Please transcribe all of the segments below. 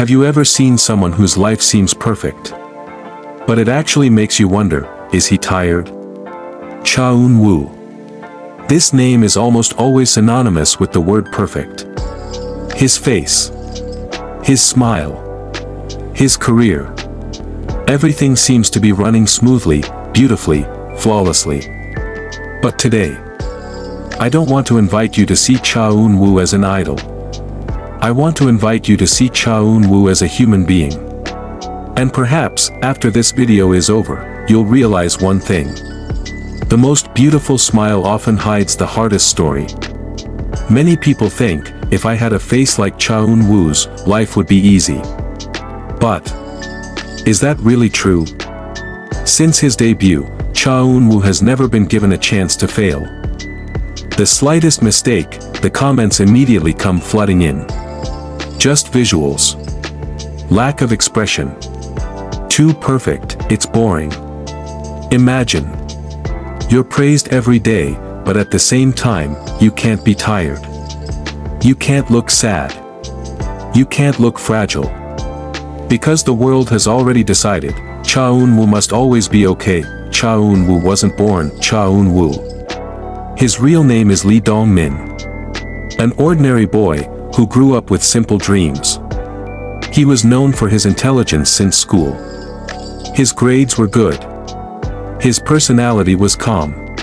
Have you ever seen someone whose life seems perfect, but it actually makes you wonder, is he tired? Cha Eun Woo. This name is almost always synonymous with the word perfect. His face, his smile, his career. Everything seems to be running smoothly, beautifully, flawlessly. But today, I don't want to invite you to see Cha Eun Woo as an idol. I want to invite you to see Cha Eun Woo as a human being. And perhaps, after this video is over, you'll realize one thing. The most beautiful smile often hides the hardest story. Many people think, if I had a face like Cha Eun Woo's, life would be easy. But, is that really true? Since his debut, Cha Eun Woo has never been given a chance to fail. The slightest mistake, the comments immediately come flooding in. Just visuals. Lack of expression. Too perfect, it's boring. Imagine. You're praised every day, but at the same time, you can't be tired. You can't look sad. You can't look fragile. Because the world has already decided, Cha Eun Woo must always be okay. Cha Eun Woo wasn't born Cha Eun Woo. His real name is Lee Dong-min. An ordinary boy, who grew up with simple dreams. He was known for his intelligence since school. His grades were good. His personality was calm.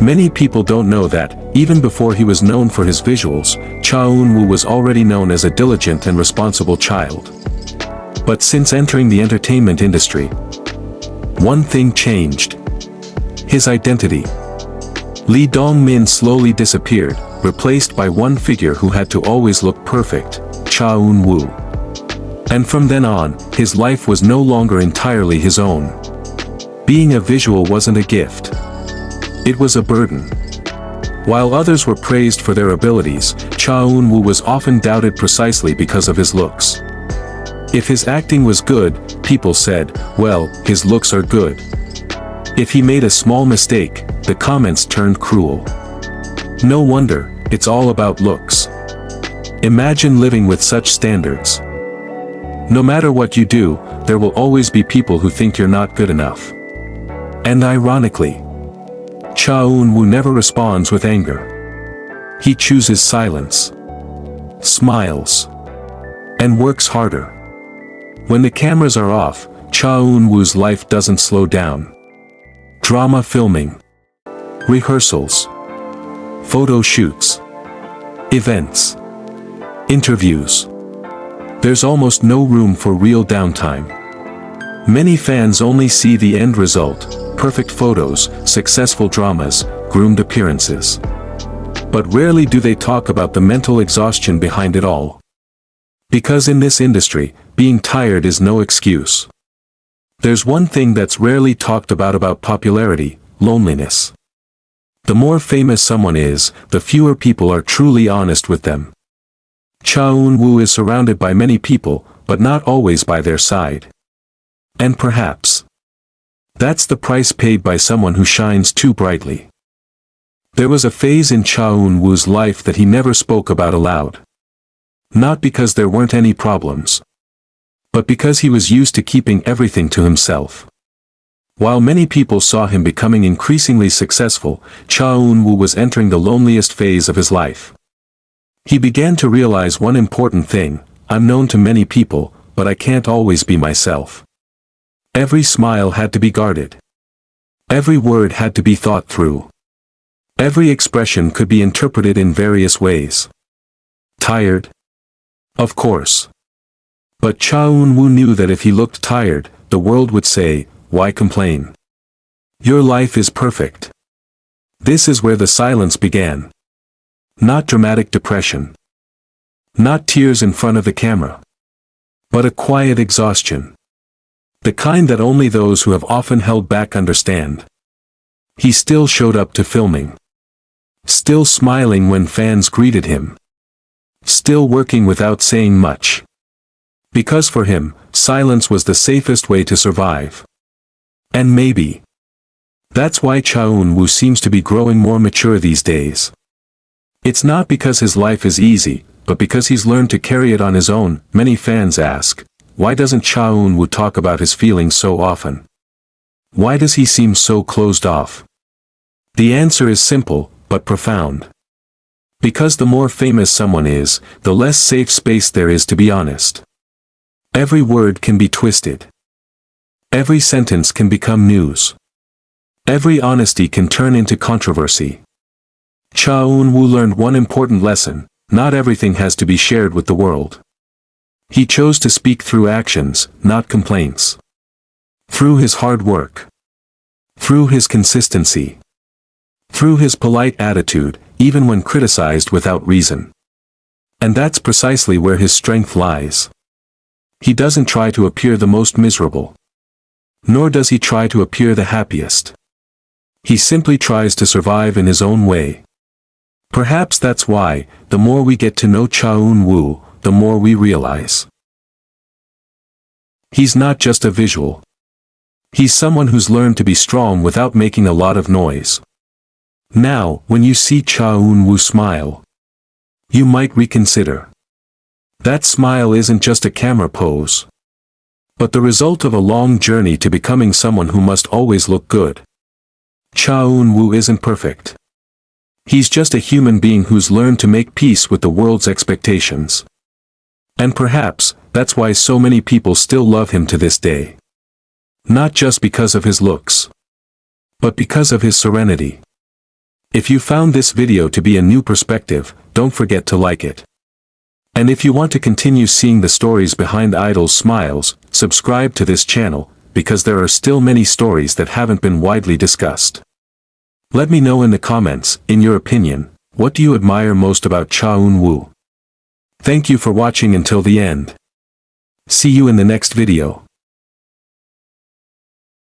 Many people don't know that, even before he was known for his visuals, Cha Eun Woo was already known as a diligent and responsible child. But since entering the entertainment industry, one thing changed. His identity. Lee Dong-min slowly disappeared, replaced by one figure who had to always look perfect, Cha Eun Woo. And from then on, his life was no longer entirely his own. Being a visual wasn't a gift. It was a burden. While others were praised for their abilities, Cha Eun Woo was often doubted precisely because of his looks. If his acting was good, people said, well, his looks are good. If he made a small mistake, the comments turned cruel. No wonder, it's all about looks. Imagine living with such standards. No matter what you do, there will always be people who think you're not good enough. And ironically, Cha Eun Woo never responds with anger. He chooses silence, smiles, and works harder. When the cameras are off, Cha Eun Woo's life doesn't slow down. Drama filming, rehearsals, photo shoots, events, interviews. There's almost no room for real downtime. Many fans only see the end result, perfect photos, successful dramas, groomed appearances. But rarely do they talk about the mental exhaustion behind it all. Because in this industry, being tired is no excuse. There's one thing that's rarely talked about popularity, loneliness. The more famous someone is, the fewer people are truly honest with them. Cha Eun Woo is surrounded by many people, but not always by their side. And perhaps, that's the price paid by someone who shines too brightly. There was a phase in Cha Eun Woo's life that he never spoke about aloud. Not because there weren't any problems, but because he was used to keeping everything to himself. While many people saw him becoming increasingly successful, Cha Eun Woo was entering the loneliest phase of his life. He began to realize one important thing: I'm known to many people, but I can't always be myself. Every smile had to be guarded. Every word had to be thought through. Every expression could be interpreted in various ways. Tired? Of course. But Cha Eun Woo knew that if he looked tired, the world would say, why complain? Your life is perfect. This is where the silence began. Not dramatic depression. Not tears in front of the camera. But a quiet exhaustion. The kind that only those who have often held back understand. He still showed up to filming. Still smiling when fans greeted him. Still working without saying much. Because for him, silence was the safest way to survive. And maybe that's why Cha Eun Woo seems to be growing more mature these days. It's not because his life is easy, but because he's learned to carry it on his own. Many fans ask, why doesn't Cha Eun Woo talk about his feelings so often? Why does he seem so closed off? The answer is simple, but profound. Because the more famous someone is, the less safe space there is to be honest. Every word can be twisted. Every sentence can become news. Every honesty can turn into controversy. Cha Eun Woo learned one important lesson: not everything has to be shared with the world. He chose to speak through actions, not complaints. Through his hard work. Through his consistency. Through his polite attitude, even when criticized without reason. And that's precisely where his strength lies. He doesn't try to appear the most miserable. Nor does he try to appear the happiest. He simply tries to survive in his own way. Perhaps that's why, the more we get to know Cha Eun Woo, the more we realize. He's not just a visual. He's someone who's learned to be strong without making a lot of noise. Now, when you see Cha Eun Woo smile, you might reconsider. That smile isn't just a camera pose, but the result of a long journey to becoming someone who must always look good. Cha Eun Woo isn't perfect. He's just a human being who's learned to make peace with the world's expectations. And perhaps, that's why so many people still love him to this day. Not just because of his looks, but because of his serenity. If you found this video to be a new perspective, don't forget to like it. And if you want to continue seeing the stories behind idols' smiles, subscribe to this channel, because there are still many stories that haven't been widely discussed. Let me know in the comments, in your opinion, what do you admire most about Cha Eun Woo? Thank you for watching until the end. See you in the next video.